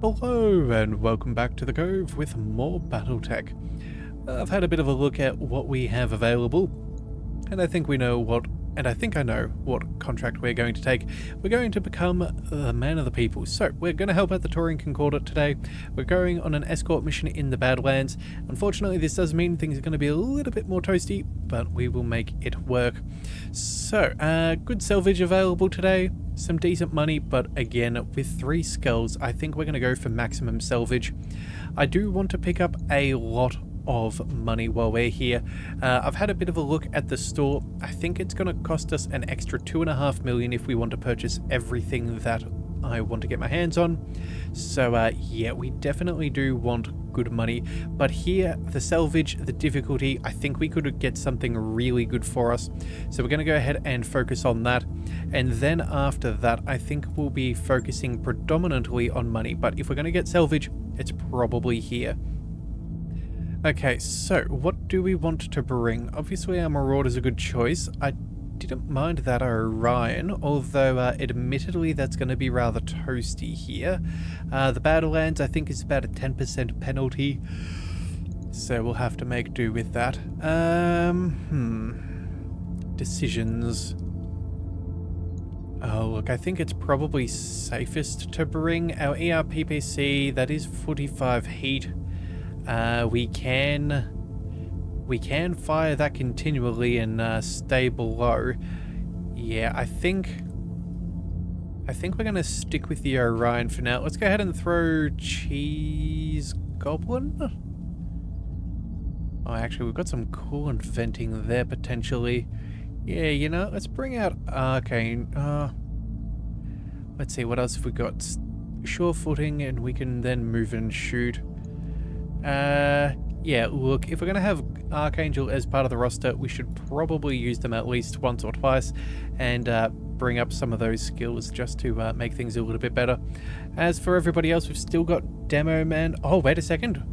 Hello and welcome back to the Cove with more BattleTech. I've had a bit of a look at what we have available, and I think I know what contract we're going to take. We're going to become the man of the people. So we're going to help out the Taurian Concordat today. We're going on an escort mission in the Badlands. Unfortunately, this does mean things are going to be a little bit more toasty, but we will make it work. So, good salvage available today. Some decent money, but again, with 3 skulls, I think we're going to go for maximum salvage. I do want to pick up a lot of money while we're here. I've had a bit of a look at the store. I think it's going to cost us an extra 2.5 million if we want to purchase everything that I want to get my hands on. So yeah, we definitely do want good money, but here the salvage, the difficulty, I think we could get something really good for us. So we're going to go ahead and focus on that, and then after that I think we'll be focusing predominantly on money, but if we're going to get salvage, it's probably here. Okay, so what do we want to bring? Obviously our Marauder is a good choice. I didn't mind that Orion, although admittedly that's going to be rather toasty here. The Badlands I think is about a 10% penalty, so we'll have to make do with that. Decisions. Oh look, I think it's probably safest to bring our ERPPC, that is 45 heat. We can fire that continually and stay below. Yeah, I think we're going to stick with the Orion for now. Let's go ahead and throw Cheese Goblin. Oh, actually, we've got some coolant venting there potentially. Yeah, you know, let's bring out Arcane. Let's see, what else have we got? Sure footing, and we can then move and shoot. Yeah, look, if we're going to have Archangel as part of the roster, we should probably use them at least once or twice and bring up some of those skills just to make things a little bit better. As for everybody else, we've still got Demo Man. Oh, wait a second.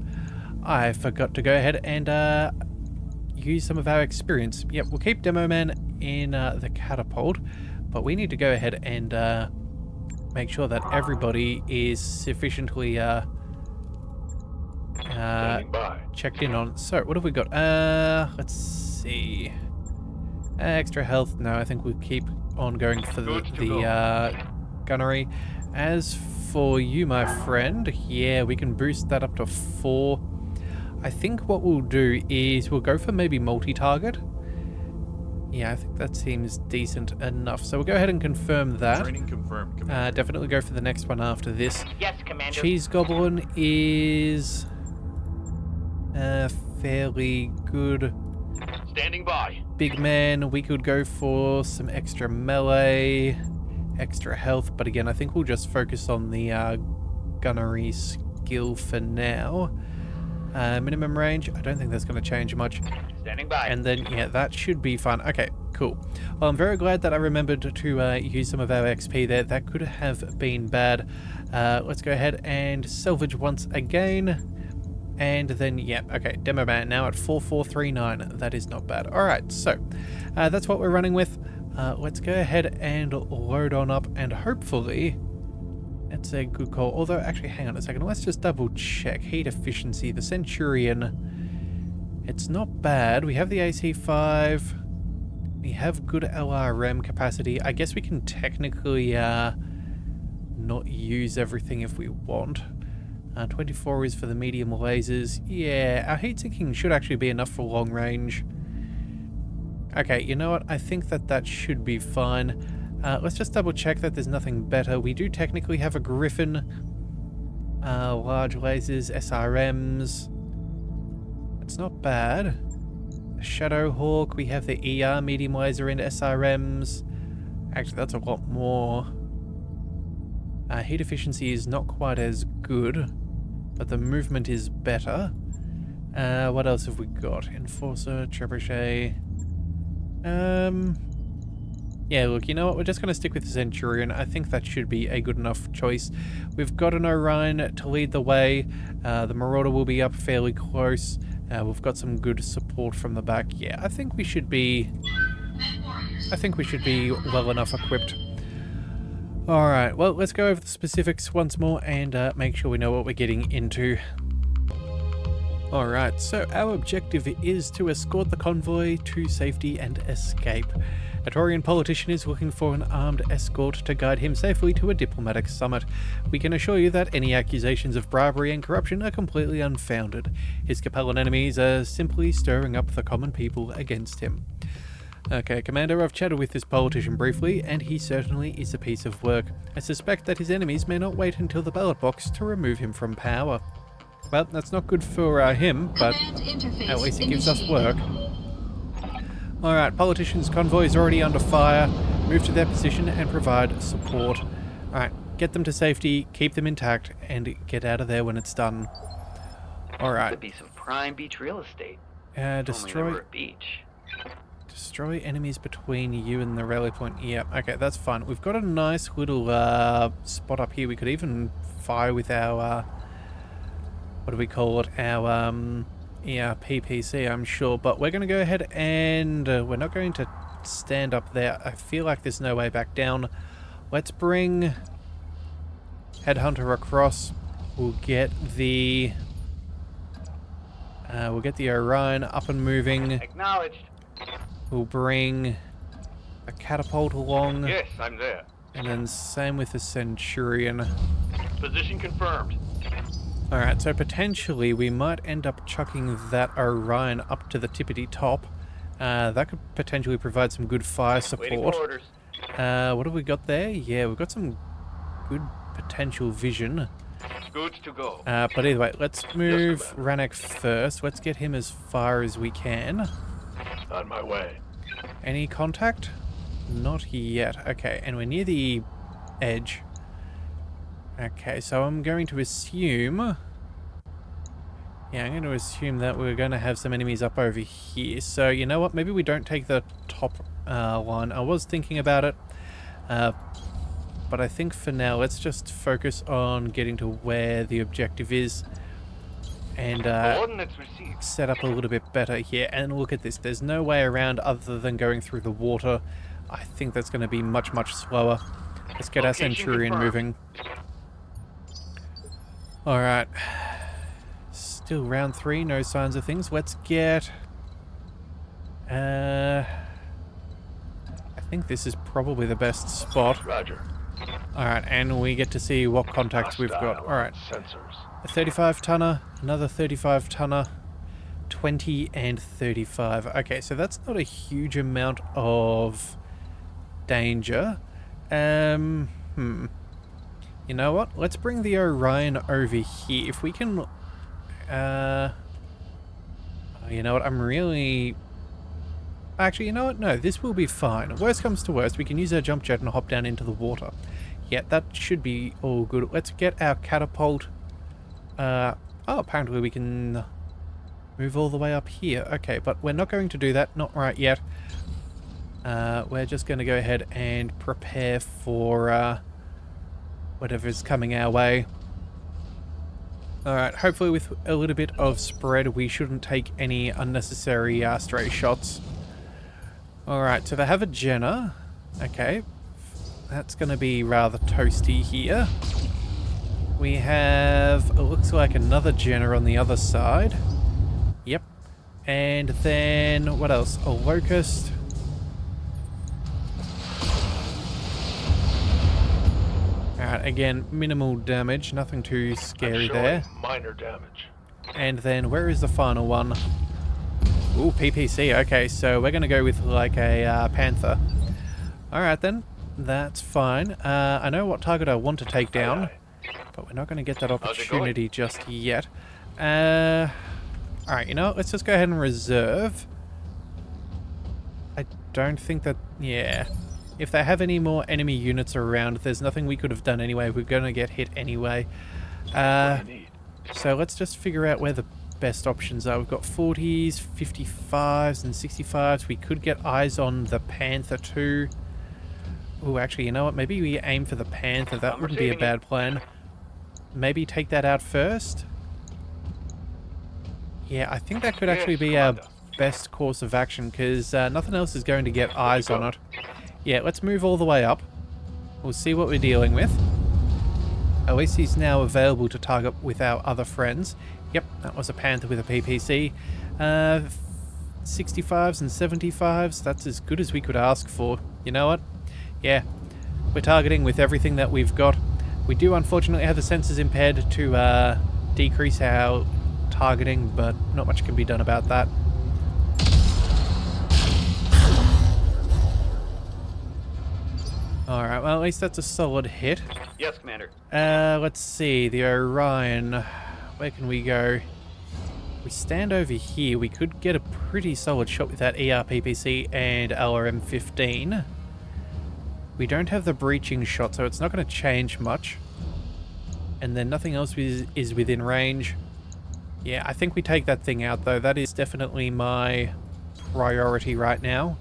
I forgot to go ahead and use some of our experience. Yep, we'll keep Demo Man in the catapult, but we need to go ahead and make sure that everybody is sufficiently checked in on. So what have we got? Let's see. Extra health. No, I think we'll keep on going for the gunnery. As for you, my friend, yeah, we can boost that up to 4. I think what we'll do is we'll go for maybe multi-target. Yeah, I think that seems decent enough. So we'll go ahead and confirm that. Training confirmed, Commander. Definitely go for the next one after this. Yes, Commander. Cheese Goblin is fairly good. Standing by. Big Man, we could go for some extra melee, extra health, but again, I think we'll just focus on the gunnery skill for now. Minimum range, I don't think that's going to change much. Standing by. And then, yeah, that should be fun. Okay, cool. Well, I'm very glad that I remembered to use some of our XP there. That could have been bad. Let's go ahead and salvage once again. And then, yeah, okay, Demo Man now at 4439. That is not bad. All right, so that's what we're running with. Let's go ahead and load on up, and hopefully that's a good call. Although, actually, hang on a second. Let's just double check. Heat efficiency, the Centurion, it's not bad. We have the AC5. We have good LRM capacity. I guess we can technically not use everything if we want. 24 is for the medium lasers. Yeah, our heat sinking should actually be enough for long range. Okay, you know what? I think that should be fine. Let's just double check that there's nothing better. We do technically have a Griffin. Large lasers, SRMs. It's not bad. A Shadow Hawk. We have the ER medium laser and SRMs. Actually, that's a lot more. Heat efficiency is not quite as good, but the movement is better. What else have we got? Enforcer, Trebuchet. Yeah, look, you know what? We're just going to stick with the Centurion. I think that should be a good enough choice. We've got an Orion to lead the way. The Marauder will be up fairly close. We've got some good support from the back. Yeah, I think we should be well enough equipped. Alright, well, let's go over the specifics once more and make sure we know what we're getting into. Alright, so our objective is to escort the convoy to safety and escape. A Taurian politician is looking for an armed escort to guide him safely to a diplomatic summit. We can assure you that any accusations of bribery and corruption are completely unfounded. His Capellan enemies are simply stirring up the common people against him. Okay, Commander, I've chatted with this politician briefly, and he certainly is a piece of work. I suspect that his enemies may not wait until the ballot box to remove him from power. Well, that's not good for him, but at least it gives us work. Alright, politicians' convoy is already under fire. Move to their position and provide support. Alright, get them to safety, keep them intact, and get out of there when it's done. Alright. Could be some prime beach real estate. Destroy... Only a beach. Destroy enemies between you and the rally point. Yeah, okay, that's fine. We've got a nice little spot up here. We could even fire with our... what do we call it? Our... yeah, PPC, I'm sure. But we're going to go ahead and we're not going to stand up there. I feel like there's no way back down. Let's bring Headhunter across. We'll get the Orion up and moving. Acknowledged. We'll bring a catapult along. Yes, I'm there. And then same with the Centurion. Position confirmed. Alright, so potentially we might end up chucking that Orion up to the tippity top. That could potentially provide some good fire support. Waiting for orders. What have we got there? Yeah, we've got some good potential vision. Goods to go. But either way, let's move Ranek first. Let's get him as far as we can. On my way. Any contact? Not yet. Okay, and we're near the edge. Okay, so I'm going to assume... yeah, I'm going to assume that we're going to have some enemies up over here. So, you know what? Maybe we don't take the top line. I was thinking about it. But I think for now, let's just focus on getting to where the objective is. And set up a little bit better here. And look at this. There's no way around other than going through the water. I think that's going to be much, much slower. Let's get our Centurion moving. Alright. Still round 3, no signs of things. Let's get... I think this is probably the best spot. Roger. Alright, and we get to see what contacts we've got. Alright. A 35-tonner, another 35-tonner, 20 and 35. Okay, so that's not a huge amount of danger. You know what? Let's bring the Orion over here. If we can... you know what? I'm really... actually, you know what? No, this will be fine. Worst comes to worst, we can use our jump jet and hop down into the water. Yeah, that should be all good. Let's get our catapult... oh, apparently we can move all the way up here. Okay, but we're not going to do that. Not right yet. We're just going to go ahead and prepare for whatever's coming our way. Alright, hopefully with a little bit of spread we shouldn't take any unnecessary stray shots. Alright, so they have a Jenner. Okay, that's going to be rather toasty here. We have, it looks like another Jenner on the other side. Yep. And then, what else? A Locust. Alright, again, minimal damage, nothing too scary there. Minor damage. And then, where is the final one? Ooh, PPC. Okay, so we're going to go with like a Panther. Alright then, that's fine. I know what target I want to take down, but we're not going to get that opportunity just yet. Alright, you know what? Let's just go ahead and reserve. I don't think that... yeah. If they have any more enemy units around, there's nothing we could have done anyway. We're going to get hit anyway. So let's just figure out where the best options are. We've got 40s, 55s, and 65s. We could get eyes on the Panther too. Oh, actually, you know what? Maybe we aim for the Panther. That wouldn't be a bad plan. Maybe take that out first. Yeah, I think that could actually be our best course of action, because nothing else is going to get eyes on it. Yeah, let's move all the way up. We'll see what we're dealing with. At least he's now available to target with our other friends. Yep, that was a Panther with a PPC. 65s and 75s, that's as good as we could ask for. You know what? Yeah, we're targeting with everything that we've got. We do unfortunately have the sensors impaired to decrease our targeting, but not much can be done about that. Alright, well at least that's a solid hit. Yes, Commander. Let's see, the Orion. Where can we go? We stand over here, we could get a pretty solid shot with that ERPPC and LRM-15. We don't have the breaching shot, so it's not going to change much. And then nothing else is within range. Yeah, I think we take that thing out though. That is definitely my priority right now.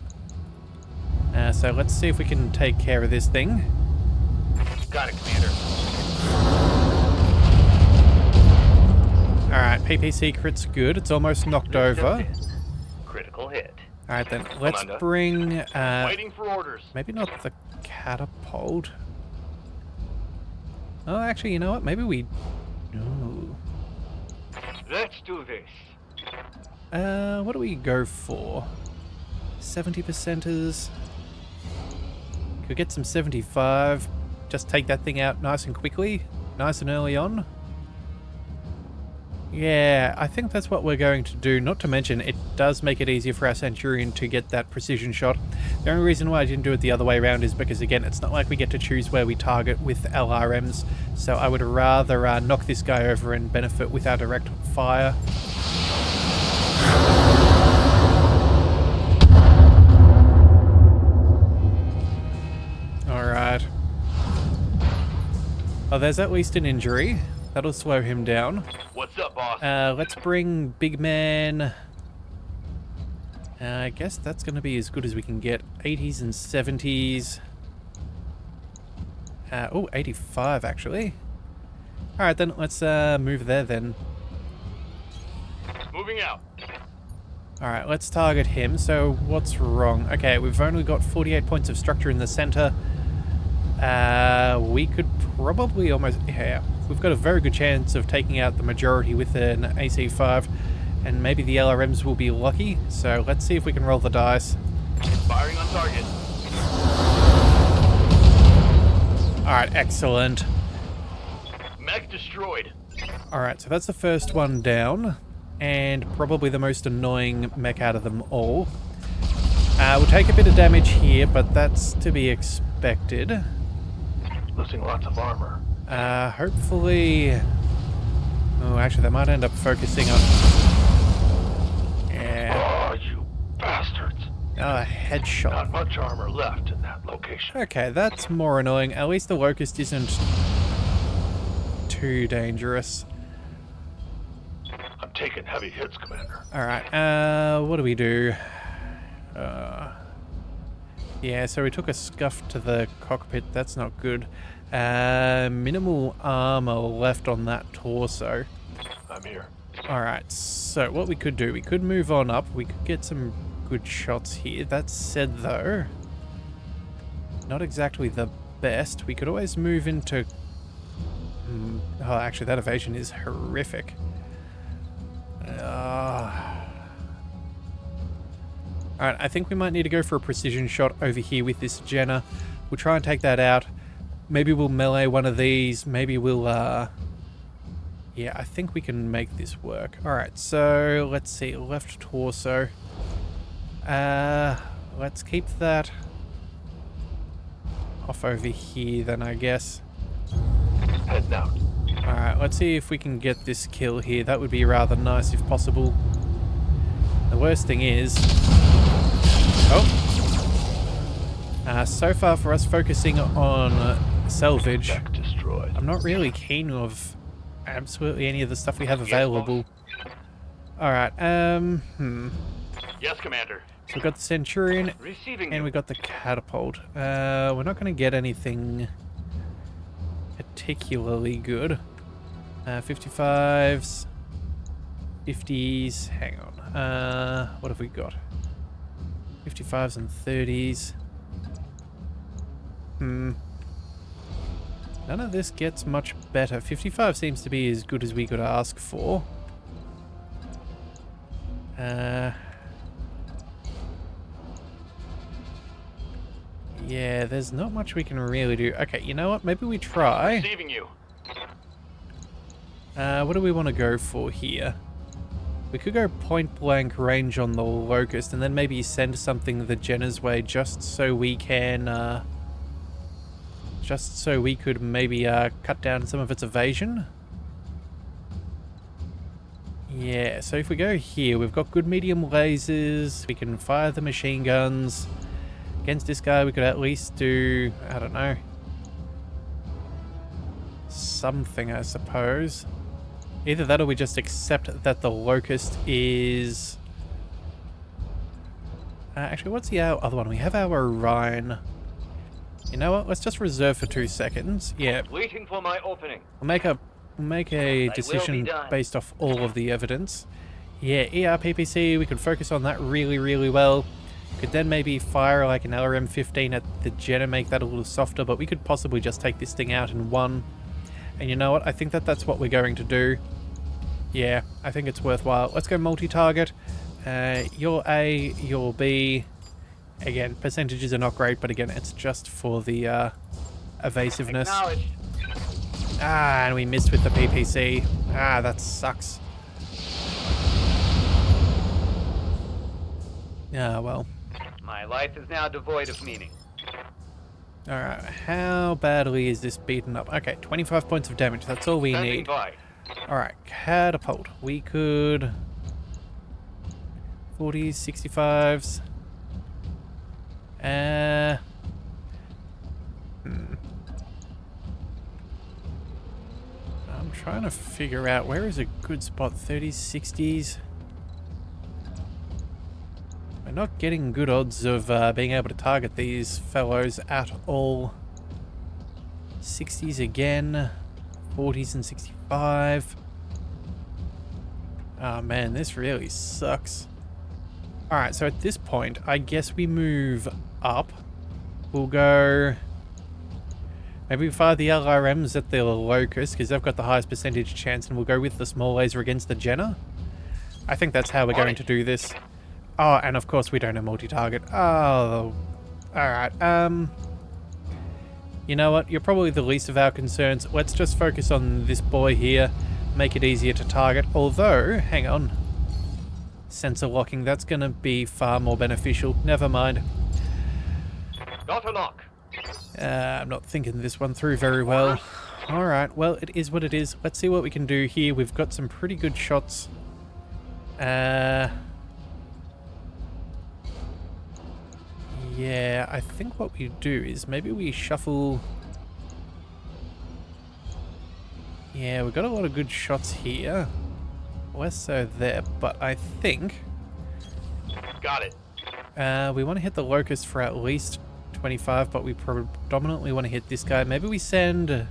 So let's see if we can take care of this thing. Got it, Commander. Alright, PPC crit's good. It's almost knocked over. Critical hit. Alright then, let's Commander. bring... Waiting for orders. maybe not the catapult. Oh, actually, you know what? Maybe we... Ooh. Let's do this. What do we go for? 70%ers. Could get some 75. Just take that thing out nice and quickly. Nice and early on. Yeah, I think that's what we're going to do. Not to mention, it does make it easier for our Centurion to get that precision shot. The only reason why I didn't do it the other way around is because, again, it's not like we get to choose where we target with LRMs. So I would rather knock this guy over and benefit with our direct fire. Alright. Oh, there's at least an injury. That'll slow him down. What's up, boss? Let's bring Big Man. I guess that's going to be as good as we can get. 80s and 70s. Oh, 85 actually. Alright then, let's move there then. Moving out. Alright, let's target him. So, what's wrong? Okay, we've only got 48 points of structure in the center. We could probably almost... Yeah, we've got a very good chance of taking out the majority with an AC-5. And maybe the LRMs will be lucky. So, let's see if we can roll the dice. Firing on target. Alright, excellent. Mech destroyed. Alright, so that's the first one down. And probably the most annoying mech out of them all. We'll take a bit of damage here, but that's to be expected. Losing lots of armor. Hopefully... Oh, actually, they might end up focusing on... Yeah. Oh, you bastards. Oh, a headshot. Not much armor left in that location. Okay, that's more annoying. At least the Locust isn't too dangerous. I'm taking heavy hits, Commander. Alright, what do we do? Yeah, so we took a scuff to the cockpit. That's not good. Minimal armor left on that torso. I'm here. Alright, so what we could do, we could move on up. We could get some good shots here. That said, though, not exactly the best. We could always move into... Oh, actually, that evasion is horrific. Alright, I think we might need to go for a precision shot over here with this Jenner. We'll try and take that out. Maybe we'll melee one of these. Maybe we'll, yeah, I think we can make this work. Alright, so let's see. Left torso. Let's keep that off over here then, I guess. Heading out. Alright, let's see if we can get this kill here. That would be rather nice if possible. The worst thing is... Oh! So far for us focusing on salvage, Mech destroyed. I'm not really keen of absolutely any of the stuff we have available. Alright, Yes, Commander. so we've got the Centurion Receiving and we got the catapult. We're not going to get anything particularly good. 55s, 50s, hang on. What have we got? 55s and 30s. None of this gets much better. 55 seems to be as good as we could ask for. Yeah, there's not much we can really do. Okay, you know what? Maybe we try. Receiving you. What do we want to go for here? We could go point blank range on the Locust and then maybe send something the Jenna's way just so we can, just so we could maybe cut down some of its evasion. Yeah, so if we go here, we've got good medium lasers, we can fire the machine guns. Against this guy, we could at least do, I don't know, something, I suppose. Either that or we just accept that the Locust is... actually, what's the other one? We have our Orion. You know what? Let's just reserve for 2 seconds. Yeah. Waiting for my opening. We'll make a decision based off all of the evidence. Yeah, ERPPC, we could focus on that really, really well. Could then maybe fire like an LRM-15 at the Jenna, make that a little softer, but we could possibly just take this thing out in one. And you know what? I think that that's what we're going to do. Yeah, I think it's worthwhile. Let's go multi-target. You're A, you're B. Again, percentages are not great, but again, it's just for the evasiveness. Ah, and we missed with the PPC. Ah, that sucks. Ah, well. My life is now devoid of meaning. Alright, how badly is this beaten up? Okay, 25 points of damage, that's all we need. Alright, catapult. We could... 40s, 65s. I'm trying to figure out where is a good spot. 30s, 60s. We're not getting good odds of being able to target these fellows at all. 60s again. 40s and 65. Oh man, this really sucks. Alright, so at this point, I guess we move up. We'll go... maybe we fire the LRMs at the Locust, because they've got the highest percentage chance, and we'll go with the small laser against the Jenna. I think that's how we're going to do this. Oh, and of course we don't have multi-target. Oh, alright. You know what? You're probably the least of our concerns. Let's just focus on this boy here. Make it easier to target. Although, hang on. Sensor locking, that's going to be far more beneficial. Never mind. Got a lock. I'm not thinking this one through very well. Alright, well, it is what it is. Let's see what we can do here. We've got some pretty good shots. Yeah, I think what we do is maybe we shuffle... yeah, we've got a lot of good shots here. Less so there, but I think... Got it. we want to hit the Locust for at least 25, but we predominantly want to hit this guy. Maybe we send...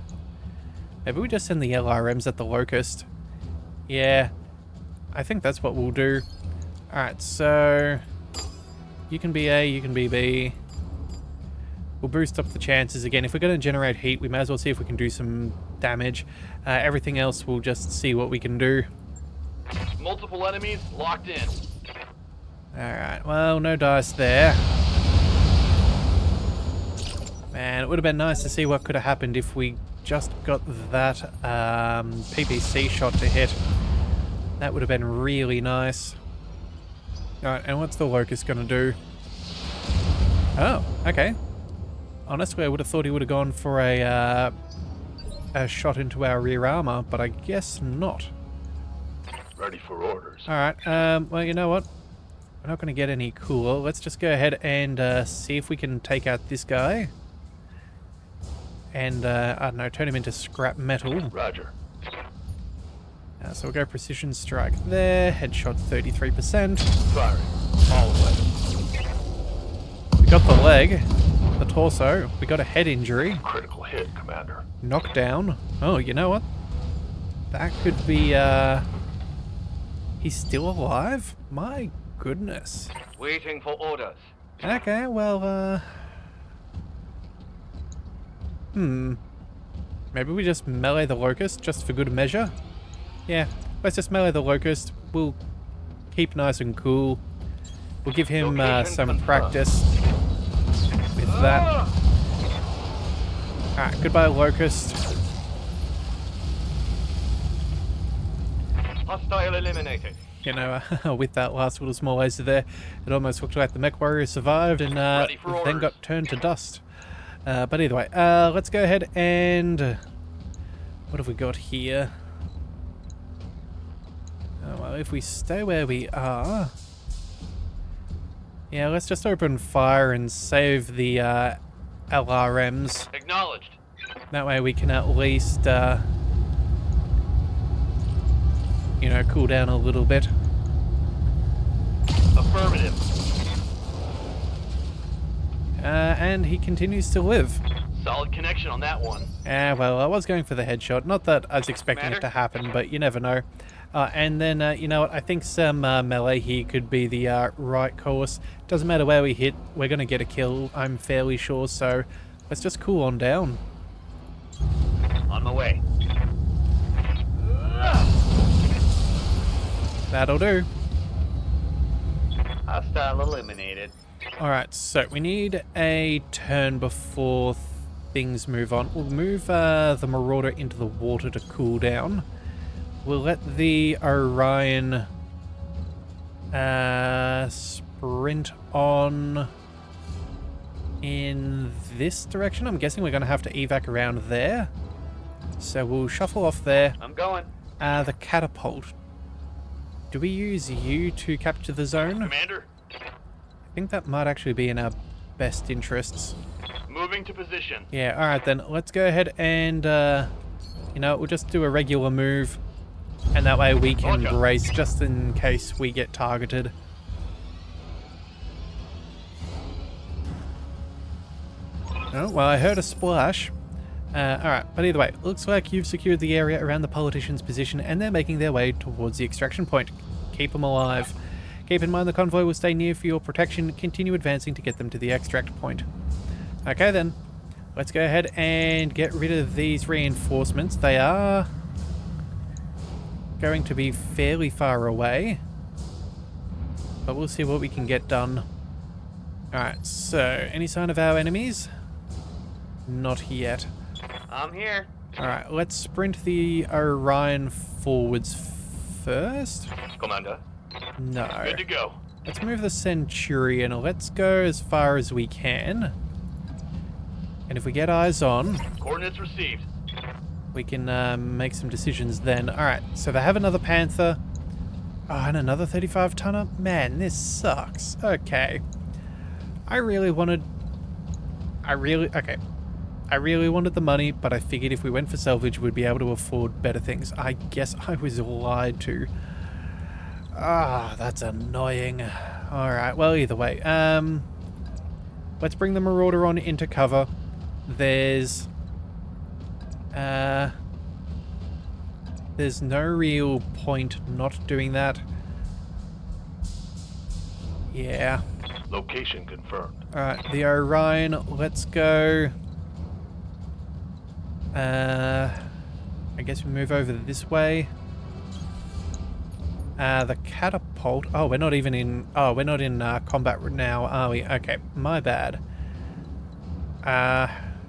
maybe we just send the LRMs at the Locust. Yeah, I think that's what we'll do. Alright, so... you can be A, you can be B. We'll boost up the chances again. If we're going to generate heat, we may as well see if we can do some damage. Everything else, we'll just see what we can do. Multiple enemies locked in. Alright, well, no dice there. Man, it would have been nice to see what could have happened if we just got that PPC shot to hit. That would have been really nice. Alright, and what's the Locust gonna do? Oh, okay. Honestly, I would have thought he would have gone for a shot into our rear armor, but I guess not. Ready for orders. Alright, well, you know what? We're not going to get any cooler. Let's just go ahead and see if we can take out this guy. And, I don't know, turn him into scrap metal. Roger. So we'll go precision strike there. Headshot 33%. Firing. All weapons. We got the leg, the torso. We got a head injury. Critical hit, Commander. Knockdown. Oh, you know what? That could be, he's still alive? My goodness. Waiting for orders. Okay, well, Maybe we just melee the locust just for good measure? Yeah, let's just melee the locust. We'll keep nice and cool. We'll give him some practice with that. Alright, goodbye locust. Hostile eliminated. You know, with that last little small laser there, it almost looked like the MechWarrior survived and then got turned to dust. But either way, let's go ahead and... what have we got here? Oh, well, if we stay where we are... yeah, let's just open fire and save the LRMs. Acknowledged. That way we can at least, you know, cool down a little bit. Affirmative. And he continues to live. Solid connection on that one. Well, I was going for the headshot. Not that I was expecting it to happen, but you never know. And then, you know what, I think some melee here could be the right course. Doesn't matter where we hit, we're going to get a kill, I'm fairly sure, so let's just cool on down. On my way. That'll do. Hostile eliminated. Alright, so we need a turn before things move on. We'll move the Marauder into the water to cool down. We'll let the Orion sprint on in this direction. I'm guessing we're going to have to evac around there. So we'll shuffle off there. I'm going. The catapult. Do we use you to capture the zone? Commander, I think that might actually be in our best interests. moving to position. Yeah, alright then. Let's go ahead and, you know, we'll just do a regular move. And that way we can brace just in case we get targeted. Oh, well, I heard a splash. Alright, but either way, looks like you've secured the area around the politician's position and they're making their way towards the extraction point. Keep them alive. Keep in mind the convoy will stay near for your protection. Continue advancing to get them to the extract point. Okay then, let's go ahead and get rid of these reinforcements. They are going to be fairly far away, but we'll see what we can get done. Alright, so any sign of our enemies? Not yet. I'm here. Alright, let's sprint the Orion forwards first. Commander, No. good to go. Let's move the Centurion. Let's go as far as we can. And if we get eyes on, Coordinates received. we can make some decisions then. Alright, so they have another Panther. Oh, and another 35-tonner? Man, this sucks. Okay. I really wanted the money, but I figured if we went for salvage, we'd be able to afford better things. I guess I was lied to. Ah, that's annoying. Alright, well, either way. Let's bring the Marauder on into cover. There's no real point not doing that. Yeah. Location confirmed. Alright, the Orion, let's go. I guess we move over this way. The catapult. Oh, we're not even in. Oh, we're not in combat now, are we? Okay, my bad.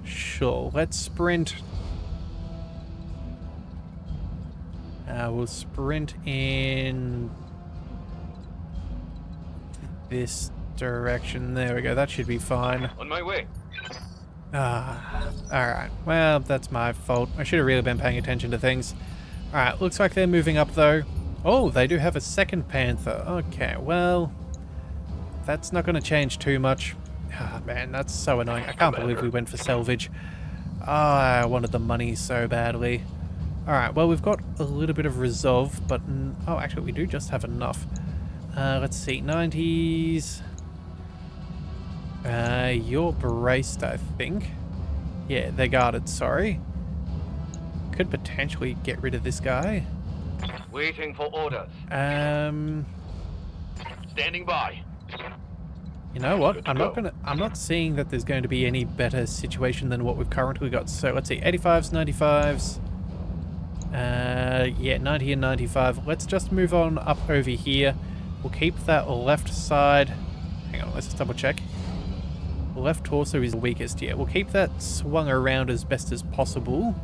Sure. Let's sprint. We'll sprint in this direction. There we go. That should be fine. On my way. Alright. Well, that's my fault. I should have really been paying attention to things. Alright, looks like they're moving up though. Oh, they do have a second Panther. Okay, well, that's not going to change too much. Ah, man, that's so annoying. I can't believe we went for salvage. I wanted the money so badly. Alright, well, we've got a little bit of resolve, but... oh, actually, we do just have enough. Let's see, 90s... you're braced, I think. Yeah, they're guarded, sorry. Could potentially get rid of this guy. Waiting for orders. Standing by. You know what? Good to go. I'm not seeing that there's going to be any better situation than what we've currently got. So let's see, 85s, 95s. Yeah, 90 and 95. Let's just move on up over here. We'll keep that left side. Hang on, let's just double check. The left torso is the weakest, yeah. We'll keep that swung around as best as possible.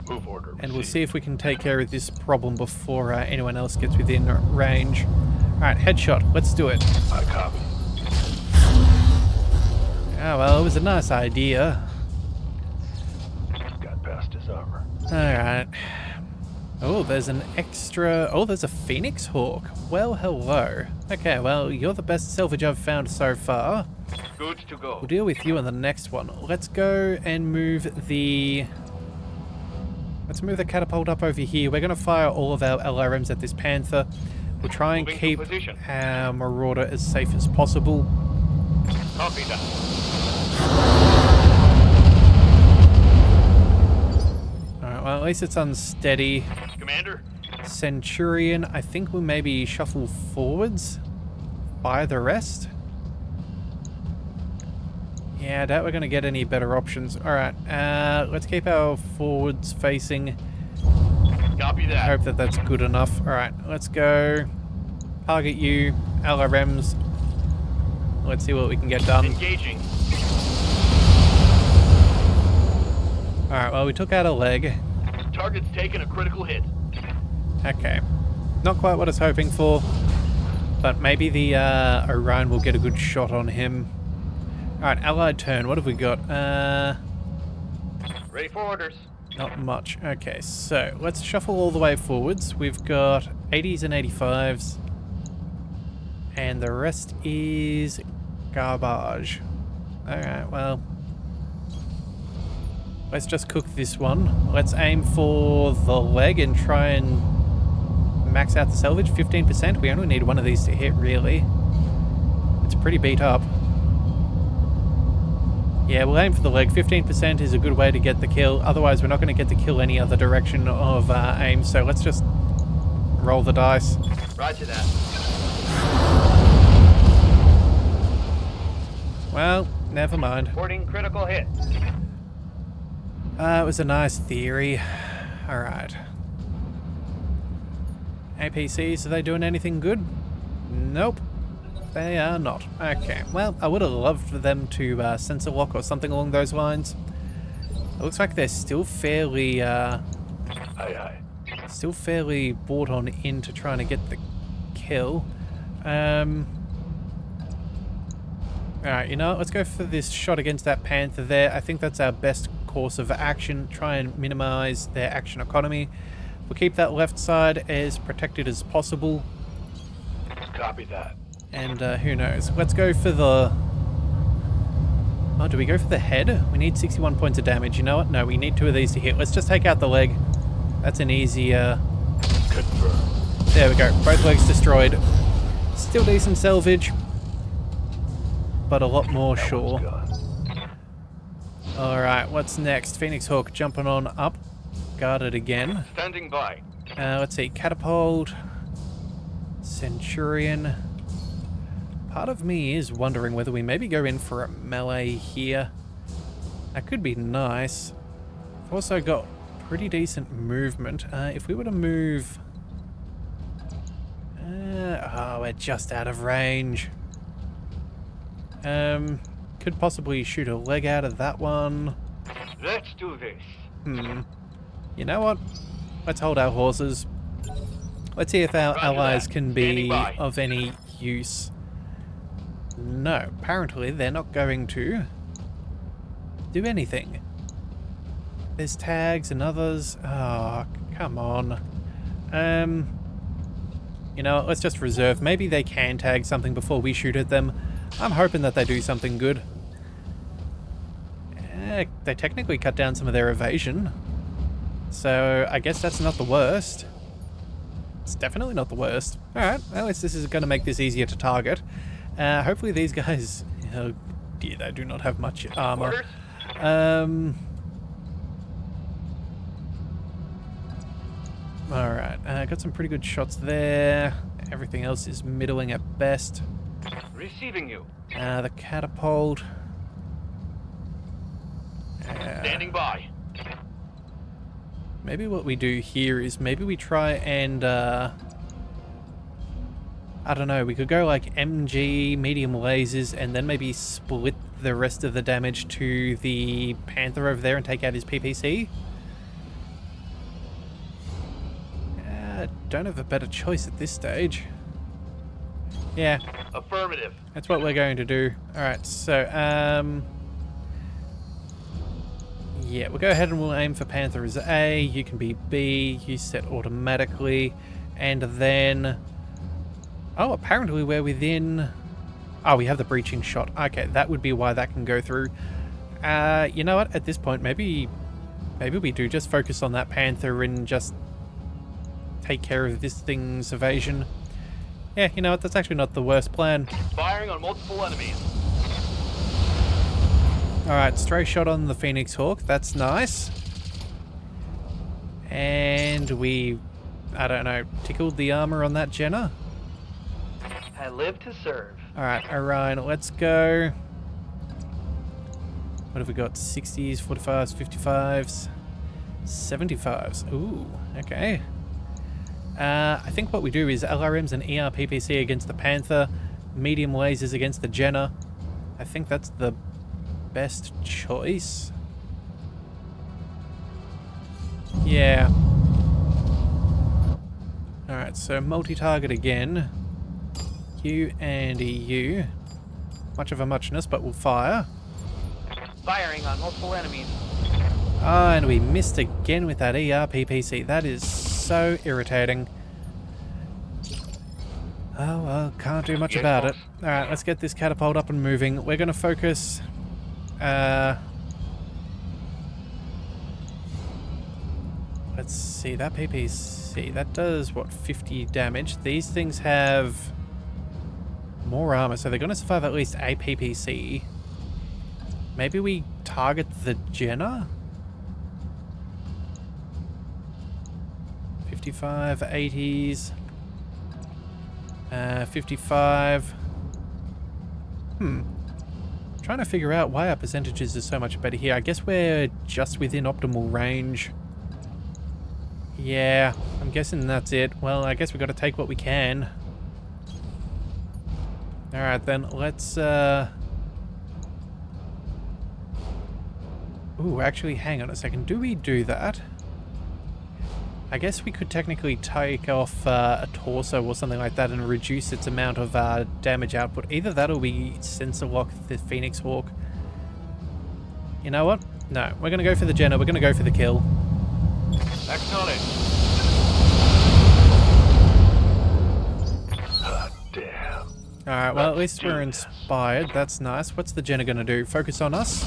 Move order. And we'll received. see if we can take care of this problem before anyone else gets within range. Alright, headshot. Let's do it. I copy. Oh, well, it was a nice idea. Got past his armor. Alright. Oh, there's an extra... Oh, there's a Phoenix Hawk. Well, hello. Okay, well, you're the best salvage I've found so far. Good to go. We'll deal with you on the next one. Let's go and move the... Let's move the catapult up over here. We're going to fire all of our LRMs at this Panther. We'll try and Moving to keep position. our Marauder as safe as possible. Copy that. Alright, well, at least it's unsteady. Commander. Centurion, I think we'll maybe shuffle forwards. Fire the rest. Yeah, I doubt we're going to get any better options. Alright, let's keep our forwards facing. Copy I that. hope that that's good enough. Alright, let's go. Target you. LRMs. Let's see what we can get done. Engaging. Alright, well, we took out a leg. Target's taken a critical hit. Okay. Not quite what I was hoping for. But maybe the Orion will get a good shot on him. Alright, allied turn. What have we got? Ready for orders. Not much. Okay, so let's shuffle all the way forwards. We've got 80s and 85s. And the rest is garbage. Alright, well. Let's just cook this one. Let's aim for the leg and try and max out the salvage. 15%. We only need one of these to hit, really. It's pretty beat up. Yeah, we'll aim for the leg. 15% is a good way to get the kill. Otherwise, we're not going to get the kill any other direction of aim. So let's just roll the dice. Roger that. Well, never mind. Reporting critical hit. It was a nice theory. Alright. APCs, are they doing anything good? Nope. They are not. Okay, well, I would have loved for them to sensor lock or something along those lines. It looks like they're still fairly, Aye, aye. still fairly bought on into trying to get the kill. Alright, you know what? Let's go for this shot against that Panther there. I think that's our best course of action. Try and minimize their action economy. We'll keep that left side as protected as possible. Copy that. And who knows? Let's go for the... Oh, do we go for the head? We need 61 points of damage. You know what? No, we need 2 of these to hit. Let's just take out the leg. That's an easy... Confirmed. There we go. Both legs destroyed. Still decent salvage. But a lot more That sure. one's gone. Alright, what's next? Phoenix Hawk jumping on up. Guarded again. Standing by. Let's see. Catapult. Centurion. Part of me is wondering whether we maybe go in for a melee here. That could be nice. We've also got pretty decent movement. If we were to move... oh, we're just out of range. Could possibly shoot a leg out of that one. Let's do this. You know what? Let's hold our horses. Let's see if our Roger allies that. can Standing be by. of any use. No, apparently they're not going to do anything. There's tags and others. Oh, come on. You know what, let's just reserve. Maybe they can tag something before we shoot at them. I'm hoping that they do something good. They technically cut down some of their evasion. So I guess that's not the worst. It's definitely not the worst. Alright, well, at least this is going to make this easier to target. Hopefully these guys... Oh dear, they do not have much armor. Orders? Alright, got some pretty good shots there. Everything else is middling at best. Receiving you. The catapult. Standing by. Maybe what we do here is maybe we try and I don't know, we could go like MG, medium lasers, and then maybe split the rest of the damage to the Panther over there and take out his PPC. Don't have a better choice at this stage. Yeah, Affirmative. that's what we're going to do. Alright, so, yeah, we'll go ahead and we'll aim for Panther as A, you can be B, you set automatically, and then... Oh, apparently we're within... Oh, we have the breaching shot. Okay, that would be why that can go through. You know what, at this point, maybe we do just focus on that Panther and just take care of this thing's evasion. Yeah, you know what, that's actually not the worst plan. Firing on multiple enemies. Alright, stray shot on the Phoenix Hawk, that's nice. And we, I don't know, tickled the armor on that Jenna. I live to serve. Alright, Orion, let's go. What have we got? 60s, 45s, 55s, 75s. Ooh, okay. I think what we do is LRMs and ERPPC against the Panther, medium lasers against the Jenna. I think that's the best choice. Yeah. Alright, so multi-target again. You and EU. Much of a muchness, but we'll fire. Firing on multiple enemies. Ah, and we missed again with that ERPPC. That is so irritating. Oh, well, can't do much about it. Alright, let's get this catapult up and moving. We're going to focus... let's see, that PPC, that does, what, 50 damage? These things have more armor, so they're going to survive at least a PPC. Maybe we target the Jenna? 55, 80s, 55. Trying to figure out why our percentages are so much better here. I guess we're just within optimal range. Yeah, I'm guessing that's it. Well, I guess we've got to take what we can. Alright then, let's Ooh, actually, hang on a second. Do we do that? I guess we could technically take off a torso or something like that and reduce its amount of damage output. Either that or we sensor lock the Phoenix Hawk. You know what? No, we're going to go for the Jenna. We're going to go for the kill. Acknowledge. Ah, damn. Alright, well, at least we're inspired. That's nice. What's the Jenna going to do? Focus on us?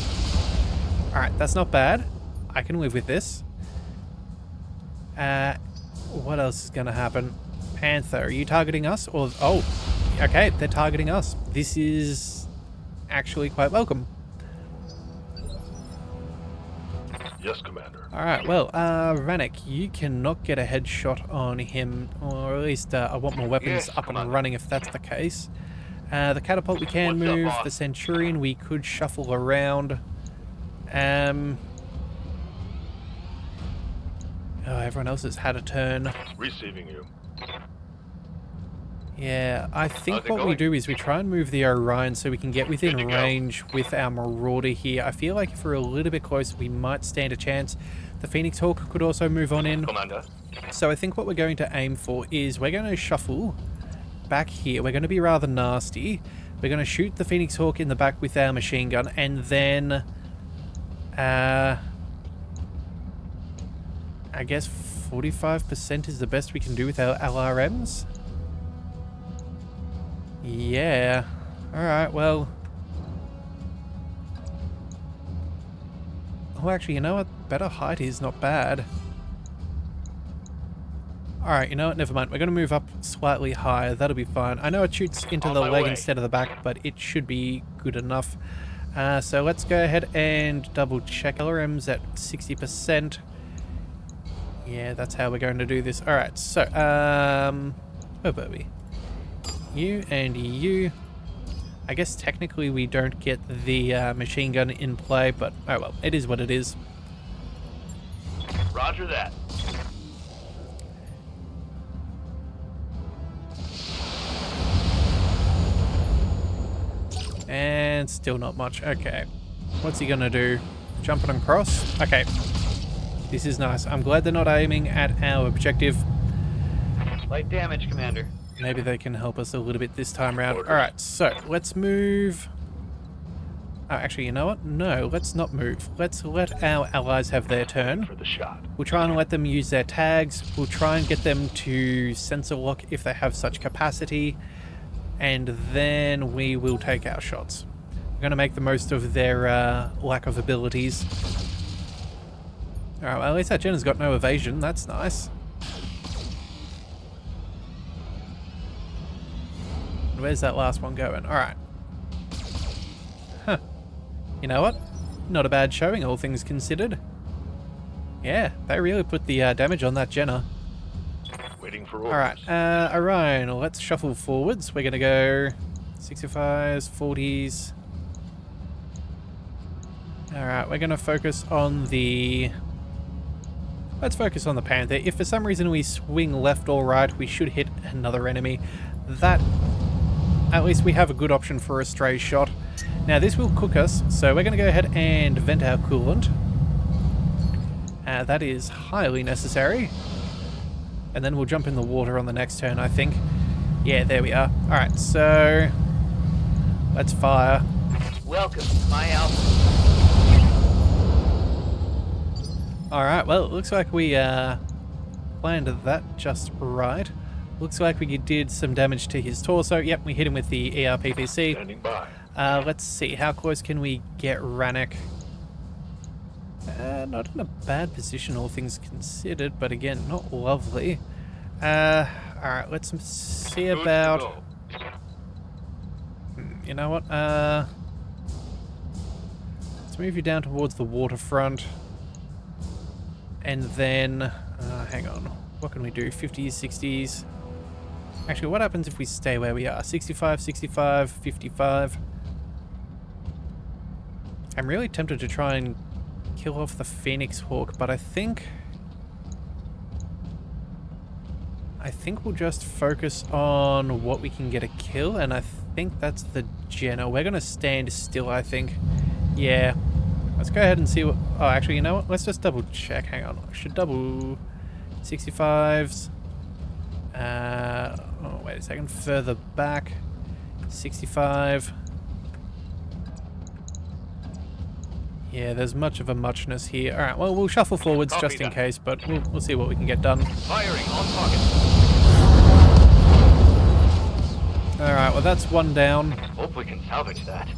Alright, that's not bad. I can live with this. What else is going to happen? Panther, are you targeting us? Or oh, okay, they're targeting us. This is actually quite welcome. Yes, Commander. Alright, well, Vanek, you cannot get a headshot on him, or at least I want more weapons Yes, up and Commander. running if that's the case. The catapult we can What's up, move, boss? the Centurion we could shuffle around. Oh, everyone else has had a turn. Receiving you. Yeah, I think How's it what we going? do is we try and move the Orion so we can get within Good to go. range with our Marauder here. I feel like if we're a little bit closer, we might stand a chance. The Phoenix Hawk could also move on in. Commander. So I think what we're going to aim for is we're going to shuffle back here. We're going to be rather nasty. We're going to shoot the Phoenix Hawk in the back with our machine gun, and then I guess 45% is the best we can do with our LRMs. Yeah. Alright, well. Oh, actually, you know what? Better height is not bad. Alright, you know what? Never mind. We're going to move up slightly higher. That'll be fine. I know it shoots into On the my leg way. instead of the back, but it should be good enough. So let's go ahead and double check. LRM's at 60%. Yeah, that's how we're going to do this. Alright, so, where were we? You and you. I guess technically we don't get the machine gun in play, but oh well, it is what it is. Roger that. And still not much. Okay. What's he gonna do? Jumping across? Okay. This is nice. I'm glad they're not aiming at our objective. Light damage, Commander. Maybe they can help us a little bit this time around. Alright, so let's move. Oh, actually, you know what? No, let's not move. Let's let our allies have their turn. For the shot. We'll try and let them use their tags. We'll try and get them to sensor lock if they have such capacity. And then we will take our shots. We're going to make the most of their lack of abilities. Alright, well, at least that Jenna's got no evasion. That's nice. Where's that last one going? Alright. Huh. You know what? Not a bad showing, all things considered. Yeah, they really put the damage on that Jenna. Waiting for orders. Alright, Orion, let's shuffle forwards. We're gonna go 65s, 40s. Alright, we're gonna focus on the... Let's focus on the Panther. If for some reason we swing left or right, we should hit another enemy. That... At least we have a good option for a stray shot. Now this will cook us, so we're going to go ahead and vent our coolant. That is highly necessary. And then we'll jump in the water on the next turn, I think. Yeah, there we are. Alright, so... Let's fire. Welcome to my alpha. Alright, well, it looks like we planned that just right. Looks like we did some damage to his torso. Yep, we hit him with the ERPPC. Standing by. Let's see, how close can we get Rannoch? Not in a bad position, all things considered, but again, not lovely. Alright, let's see about... You know what? Let's move you down towards the waterfront. And then... hang on. What can we do? 50s, 60s... Actually, what happens if we stay where we are? 65, 65, 55. I'm really tempted to try and kill off the Phoenix Hawk, but I think we'll just focus on what we can get a kill, and I think that's the Jenna. We're going to stand still, I think. Yeah. Let's go ahead and see what... Oh, actually, you know what? Let's just double check. Hang on. I should double... 65s. Oh, wait a second. Further back. 65. Yeah, there's much of a muchness here. Alright, well, we'll shuffle forwards just in case, but we'll see what we can get done. Firing on target. Alright, well, that's one down. Hope we can salvage that.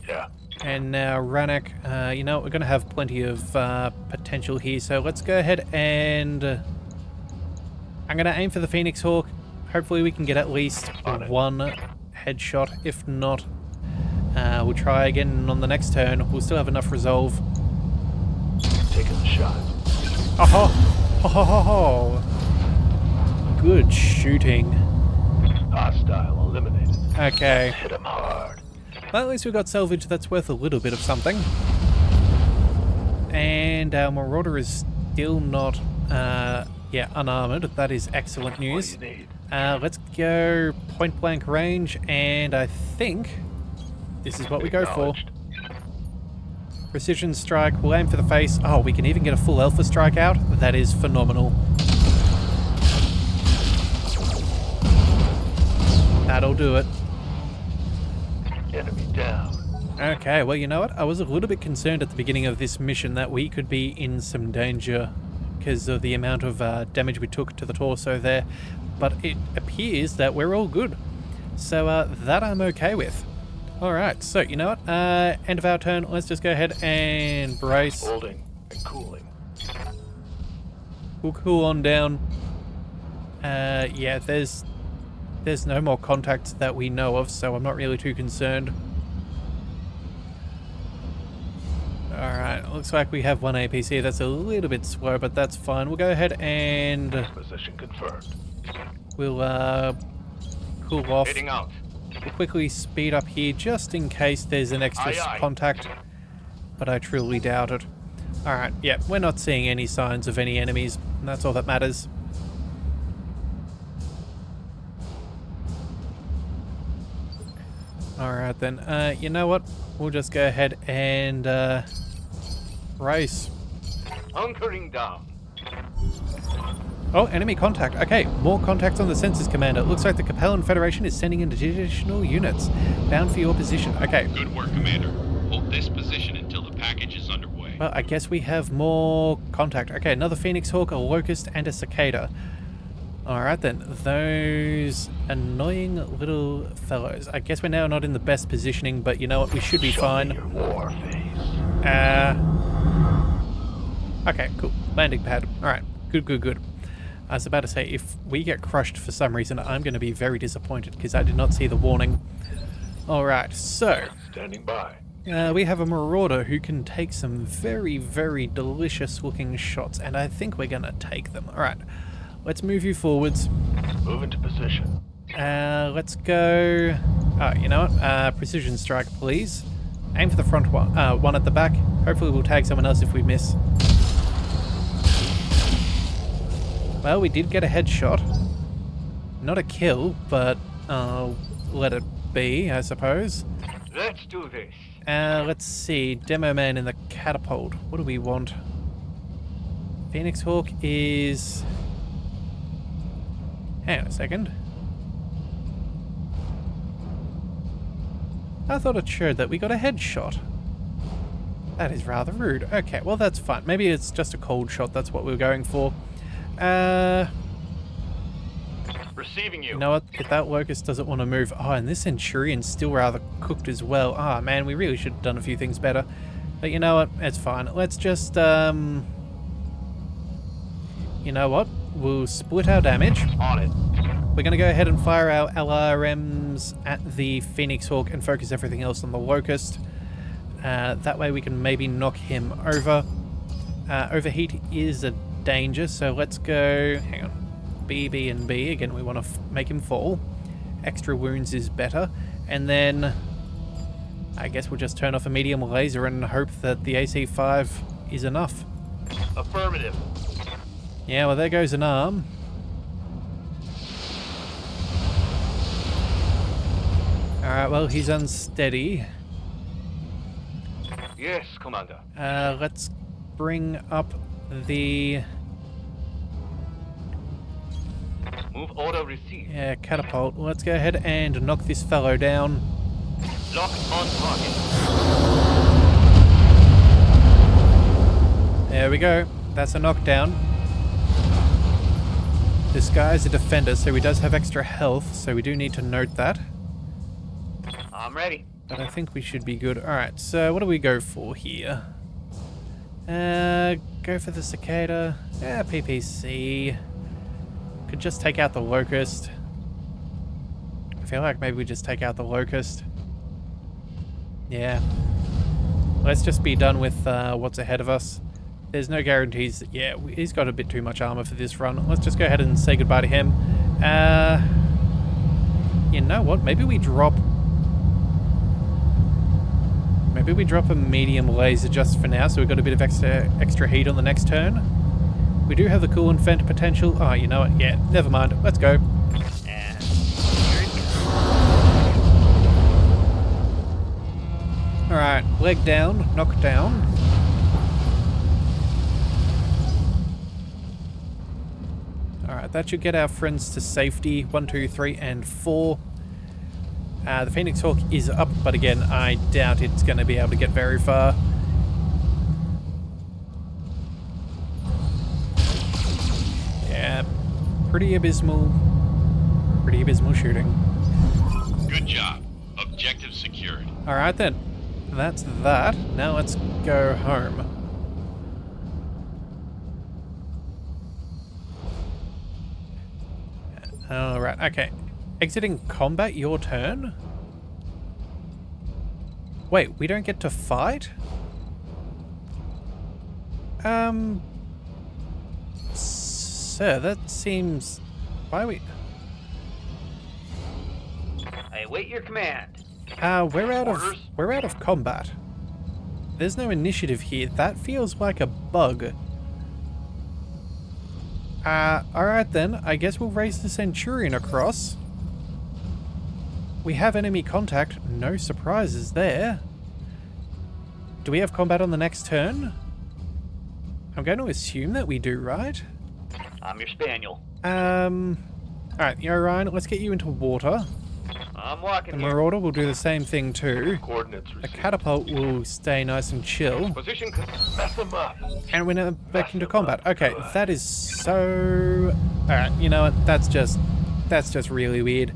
Yeah. And now Rannoch, you know what, we're going to have plenty of potential here, so let's go ahead and... I'm going to aim for the Phoenix Hawk. Hopefully we can get at least one headshot. If not, we'll try again on the next turn. We'll still have enough resolve. Taking the shot. Oh ho ho ho ho! Good shooting. Hostile eliminated. Okay. Hit him hard. Well, at least we got salvage that's worth a little bit of something. And our Marauder is still not, unarmored. That is excellent news. What do you need? Let's go point blank range, and I think this is what we go for. Acknowledged. Precision strike, we'll aim for the face. Oh, we can even get a full alpha strike out. That is phenomenal. That'll do it. Enemy down. Okay, well, you know what? I was a little bit concerned at the beginning of this mission that we could be in some danger because of the amount of damage we took to the torso there, but it appears that we're all good. So that I'm okay with. Alright, so you know what? End of our turn. Let's just go ahead and brace. Holding and cooling. We'll cool on down. Yeah, there's no more contacts that we know of, so I'm not really too concerned. Alright, looks like we have one APC. That's a little bit slow, but that's fine. We'll go ahead and Position confirmed. we'll cool off. Heading out. We'll quickly speed up here just in case there's an extra Aye, aye. contact, but I truly doubt it. Alright, yeah, we're not seeing any signs of any enemies, and that's all that matters. Alright then, you know what? We'll just go ahead and race. Hunkering down. Oh, enemy contact. Okay, more contacts on the sensors, Commander. Looks like the Capellan Federation is sending in additional units. Bound for your position. Okay. Good work, Commander. Hold this position until the package is underway. Well, I guess we have more contact. Okay, another Phoenix Hawk, a Locust, and a Cicada. Alright then, those annoying little fellows. I guess we're now not in the best positioning, but you know what, we should be Show fine. me your war face. Okay, cool. Landing pad. Alright, good. I was about to say, if we get crushed for some reason, I'm going to be very disappointed, because I did not see the warning. Alright, so Standing by. we have a Marauder who can take some very, very delicious looking shots, and I think we're going to take them. Alright, let's move you forwards. Move into position. Let's go... Oh, you know what? Precision strike, please. Aim for the front one. One at the back. Hopefully we'll tag someone else if we miss. Well, we did get a headshot. Not a kill, but I'll let it be, I suppose. Let's do this. Let's see. Demo man in the catapult. What do we want? Phoenix Hawk is... Hang on a second. I thought it showed that we got a headshot. That is rather rude. Okay, well that's fine. Maybe it's just a cold shot. That's what we were going for. Receiving you. You know what? If that Locust doesn't want to move... Oh, and this Centurion's still rather cooked as well. Ah, man, we really should have done a few things better. But you know what? It's fine. Let's just, You know what? We'll split our damage. On it. We're going to go ahead and fire our LRMs at the Phoenix Hawk and focus everything else on the Locust. That way we can maybe knock him over. Overheat is a danger, so let's go... Hang on. B, B, and B. Again, we want to make him fall. Extra wounds is better. And then... I guess we'll just turn off a medium laser and hope that the AC-5 is enough. Affirmative. Yeah, well, there goes an arm. Alright, well, he's unsteady. Yes, Commander. Let's bring up the Move order received. catapult. Let's go ahead and knock this fellow down. Lock on target. There we go. That's a knockdown. This guy's a defender, so he does have extra health, so we do need to note that. I'm ready. But I think we should be good. Alright, so what do we go for here? Go for the Cicada. Yeah, PPC. Could just take out the Locust. I feel like maybe we just take out the Locust. Yeah. Let's just be done with what's ahead of us. There's no guarantees that, yeah, he's got a bit too much armor for this run. Let's just go ahead and say goodbye to him. You know what? Maybe we drop a medium laser just for now, so we've got a bit of extra heat on the next turn. We do have the coolant vent potential. Oh, you know what? Yeah, never mind. Let's go. And here it comes. Alright, leg down, knock down. Alright, that should get our friends to safety. 1, 2, 3, and 4. The Phoenix Hawk is up, but again, I doubt it's going to be able to get very far. Yeah, pretty abysmal shooting. Good job. Objective secured. Alright then, that's that. Now let's go home. Alright, okay. Exiting combat, your turn? Wait, we don't get to fight? Sir, that seems... Why are we... I I await your command. We're out Orders? of combat. There's no initiative here. That feels like a bug. Alright then. I guess we'll raise the Centurion across. We have enemy contact. No surprises there. Do we have combat on the next turn? I'm going to assume that we do, right? I'm your spaniel. Alright, Ryan, let's get you into water. I'm walking The here. Marauder will do the same thing too. Coordinates The received. Catapult will stay nice and chill. Position. Mess them up. And we're now back into combat. Okay, that is so... Alright, you know what? That's just really weird.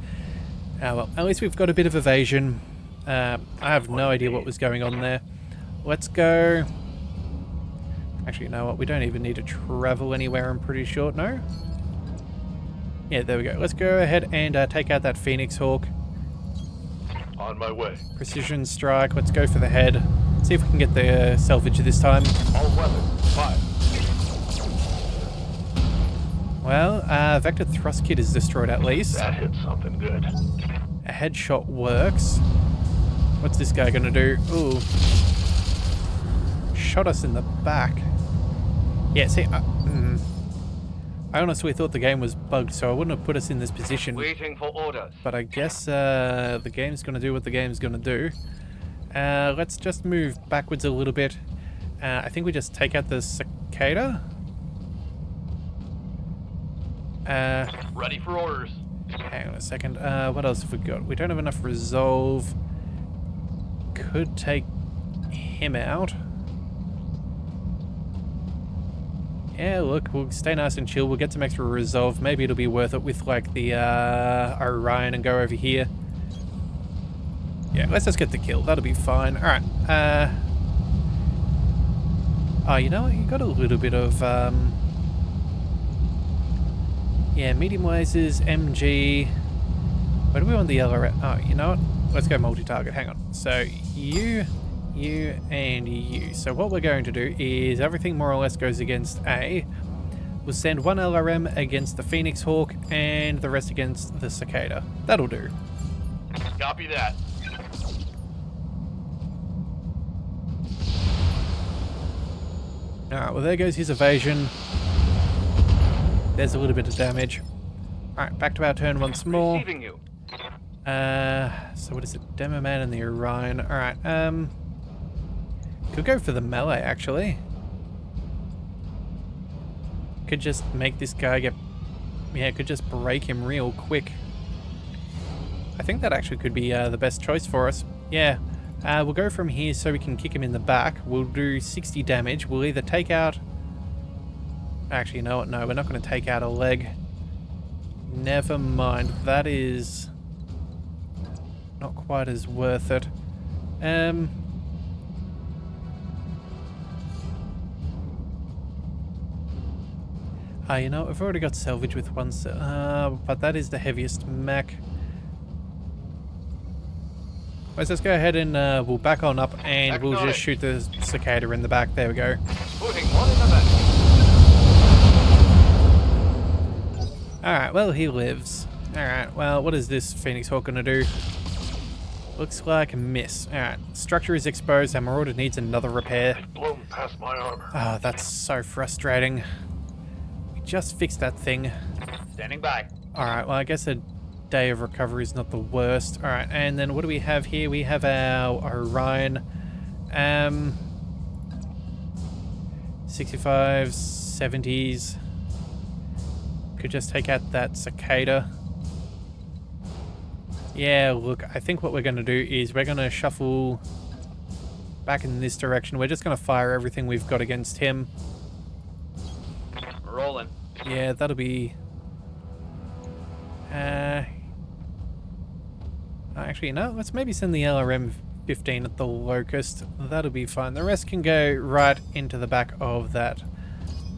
Well, at least we've got a bit of evasion. I have no idea what was going on there. Let's go... Actually, you know what? We don't even need to travel anywhere, I'm pretty sure. No? Yeah, there we go. Let's go ahead and take out that Phoenix Hawk. On my way. Precision strike. Let's go for the head. See if we can get the salvage this time. All weapons, fire. Well, Vector Thrust Kit is destroyed at least. That hit something good. A headshot works. What's this guy gonna do? Ooh. Shot us in the back. Yeah, see, I honestly thought the game was bugged, so I wouldn't have put us in this position. Waiting for orders. But I guess the game's gonna do what the game's gonna do. Let's just move backwards a little bit. I think we just take out the cicada. Ready for orders. Hang on a second. What else have we got? We don't have enough resolve. Could take him out. Yeah, look, we'll stay nice and chill. We'll get some extra resolve. Maybe it'll be worth it with, like, the Orion and go over here. Yeah, let's just get the kill. That'll be fine. Alright. Oh, you know what? You got a little bit of, yeah, medium lasers, MG. Where do we want the LRM? Oh, you know what? Let's go multi-target. Hang on. So, you, and you. So what we're going to do is everything more or less goes against A. We'll send one LRM against the Phoenix Hawk and the rest against the Cicada. That'll do. Copy that. Alright, well there goes his evasion. There's a little bit of damage. Alright, back to our turn once more. Receiving you. So what is it? Demo Man and the Orion. Alright, could go for the melee, actually. Could just make this guy get... Yeah, could just break him real quick. I think that actually could be the best choice for us. Yeah, we'll go from here so we can kick him in the back. We'll do 60 damage. We'll either take out... Actually, you know what? No, we're not going to take out a leg. Never mind. That is... not quite as worth it. You know, I've already got salvage with one, but that is the heaviest mech. Let's just go ahead and we'll back on up and we'll just shoot the cicada in the back. There we go. Putting one in the back. Alright, well, he lives. Alright, well, what is this Phoenix Hawk gonna do? Looks like a miss. Alright, structure is exposed. Our Marauder needs another repair. Blown past my armor. Ah, that's so frustrating. We just fixed that thing. Standing by. Alright, well, I guess a day of recovery is not the worst. Alright, and then what do we have here? We have our Orion. 65s, 70s. Could just take out that cicada. Yeah, look, I think what we're going to do is we're going to shuffle back in this direction. We're just going to fire everything we've got against him. Rolling. Yeah, that'll be... actually, no, let's maybe send the LRM-15 at the Locust. That'll be fine. The rest can go right into the back of that.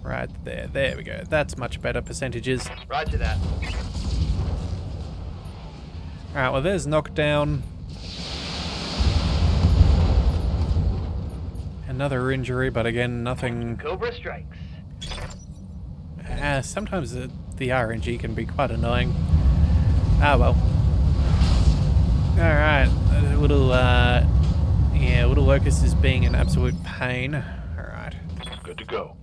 Right there. There we go. That's much better percentages. Roger that. Alright, well there's knockdown. Another injury, but again, nothing... Cobra strikes. Sometimes the RNG can be quite annoying. Ah well. Alright, yeah, little locust is being an absolute pain. Alright. Good to go.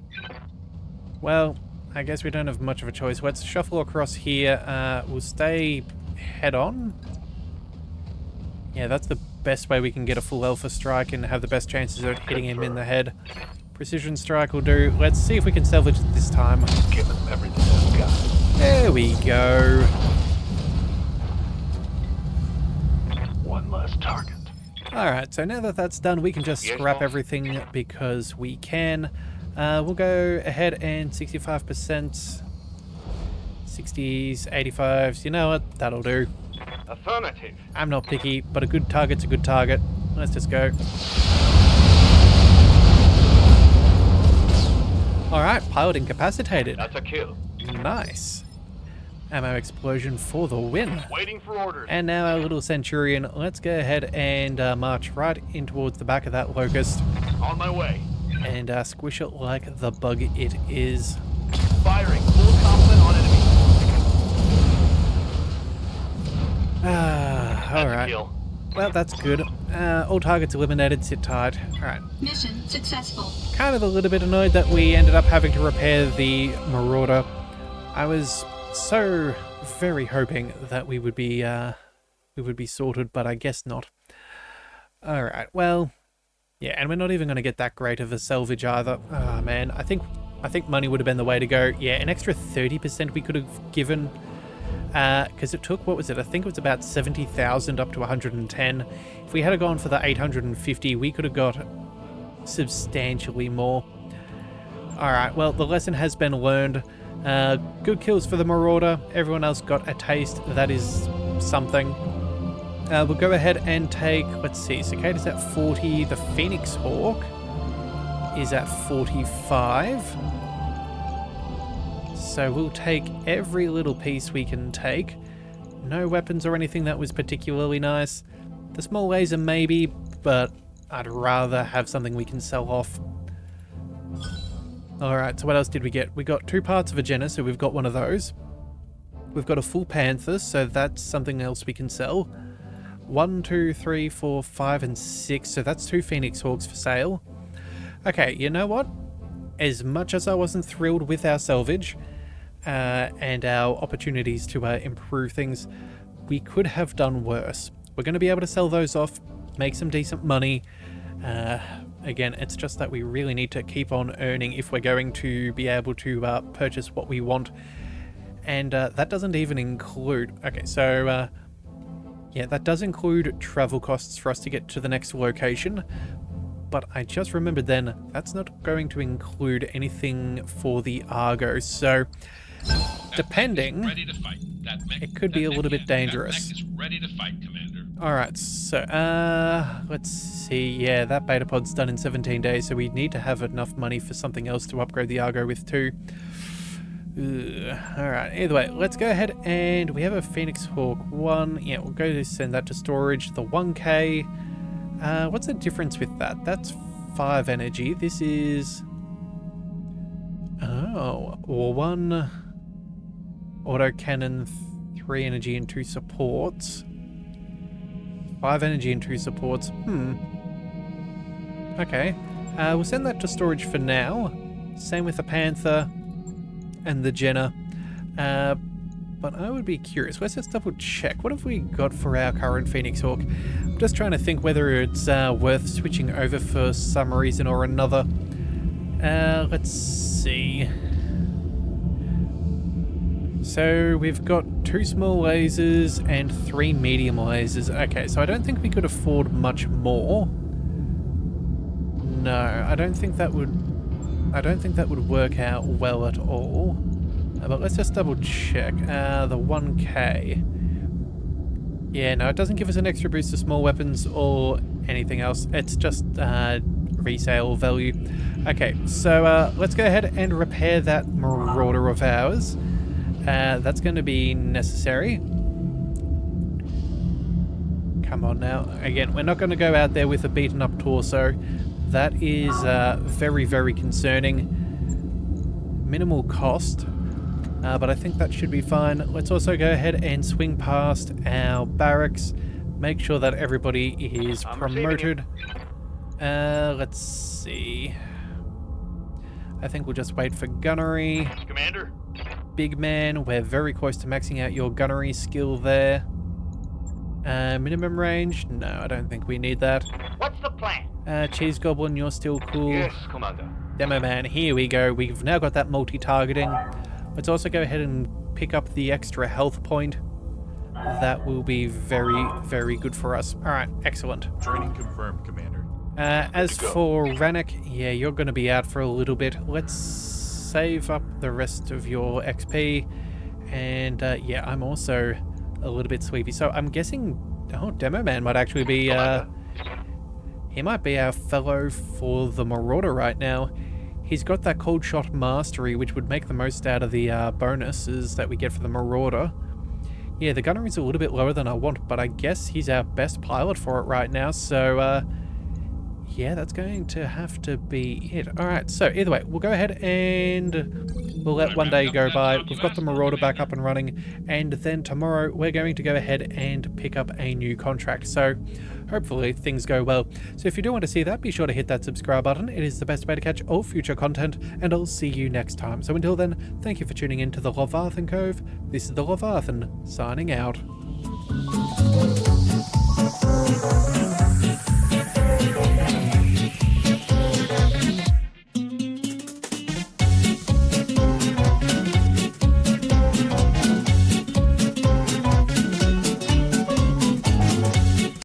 Well, I guess we don't have much of a choice. Let's shuffle across here. We'll stay head on. Yeah, that's the best way we can get a full alpha strike and have the best chances of hitting him in the head. Precision strike will do. Let's see if we can salvage it this time. Give him everything I've got. There we go. One less target. Alright, so now that that's done, we can just scrap everything because we can. We'll go ahead and 65%, 60s, 85s. You know what? That'll do. Affirmative. I'm not picky, but a good target's a good target. Let's just go. Alright, pilot incapacitated. That's a kill. Nice. Ammo explosion for the win. Waiting for orders. And now our little Centurion, let's go ahead and march right in towards the back of that Locust On my way. and squish it like the bug it is. Firing. Full complement on enemy. Alright. Kill. Well, that's good. All targets eliminated, sit tight. Alright. Mission successful. Kind of a little bit annoyed that we ended up having to repair the Marauder. I was so very hoping that we would be sorted, but I guess not. Alright, well, yeah, and we're not even going to get that great of a salvage either. Ah, man, I think money would have been the way to go. Yeah, an extra 30% we could have given, because it took, what was it? I think it was about 70,000 up to 110. If we had gone for the 850, we could have got substantially more. Alright, well, the lesson has been learned. Good kills for the Marauder. Everyone else got a taste. That is something. We'll go ahead and take, let's see, Cicada's at 40. The Phoenix Hawk is at 45. So we'll take every little piece we can take. No weapons or anything that was particularly nice. The small laser maybe, but I'd rather have something we can sell off. Alright, so what else did we get? We got 2 parts of a Jenna, so we've got one of those. We've got a full Panther, so that's something else we can sell. 1, 2, 3, 4, 5, and 6, so that's 2 Phoenix Hawks for sale. Okay, you know what? As much as I wasn't thrilled with our salvage and our opportunities to improve things, we could have done worse. We're going to be able to sell those off, make some decent money. Again, it's just that we really need to keep on earning if we're going to be able to purchase what we want. And that doesn't even include... Okay, so... yeah, that does include travel costs for us to get to the next location. But I just remembered then, that's not going to include anything for the Argo. So, depending... Ready to fight. It could be a little bit dangerous. That mech is ready to fight, Commander. Alright, so, let's see. Yeah, that beta pod's done in 17 days, so we need to have enough money for something else to upgrade the Argo with too. Alright, either way, let's go ahead and we have a Phoenix Hawk 1. Yeah, we'll go to send that to storage. The 1K. What's the difference with that? That's 5 energy. This is... Oh, or 1 autocannon, 3 energy and 2 supports. 5 energy and 2 supports. Okay. We'll send that to storage for now. Same with the Panther and the Jenna. But I would be curious. Let's just double check. What have we got for our current Phoenix Hawk? I'm just trying to think whether it's worth switching over for some reason or another. Let's see. So we've got 2 small lasers and 3 medium lasers. Okay, so I don't think we could afford much more. No, I don't think that would work out well at all. But let's just double check. The 1K. Yeah, no, it doesn't give us an extra boost to small weapons or anything else. It's just resale value. Okay, so let's go ahead and repair that Marauder of ours. That's going to be necessary. Come on now. Again, we're not going to go out there with a beaten up torso. That is very, very concerning. Minimal cost, but I think that should be fine. Let's also go ahead and swing past our barracks, make sure that everybody is I'm receiving you. promoted. Let's see. I think we'll just wait for gunnery. Commander? Big man, we're very close to maxing out your gunnery skill there. Minimum range? No, I don't think we need that. What's the plan? Cheese Goblin, you're still cool. Yes, Commander. Demo man, here we go. We've now got that multi-targeting. Let's also go ahead and pick up the extra health point. That will be very, very good for us. Alright, excellent. Training confirmed, Commander. As for Rannoch, yeah, you're going to be out for a little bit. Let's save up the rest of your XP. And yeah, I'm also a little bit sleepy. So I'm guessing, oh, Demo Man might actually be, he might be our fellow for the Marauder right now. He's got that cold shot mastery, which would make the most out of the bonuses that we get for the Marauder. Yeah, the gunnery's a little bit lower than I want, but I guess he's our best pilot for it right now, so yeah, that's going to have to be it. Alright, so either way, we'll go ahead and we'll let one day go by. We've got the Marauder back up and running, and then tomorrow we're going to go ahead and pick up a new contract. So hopefully things go well. So if you do want to see that, be sure to hit that subscribe button. It is the best way to catch all future content, and I'll see you next time. So until then, thank you for tuning in to the Leviathan Cove. This is the Leviathan, signing out.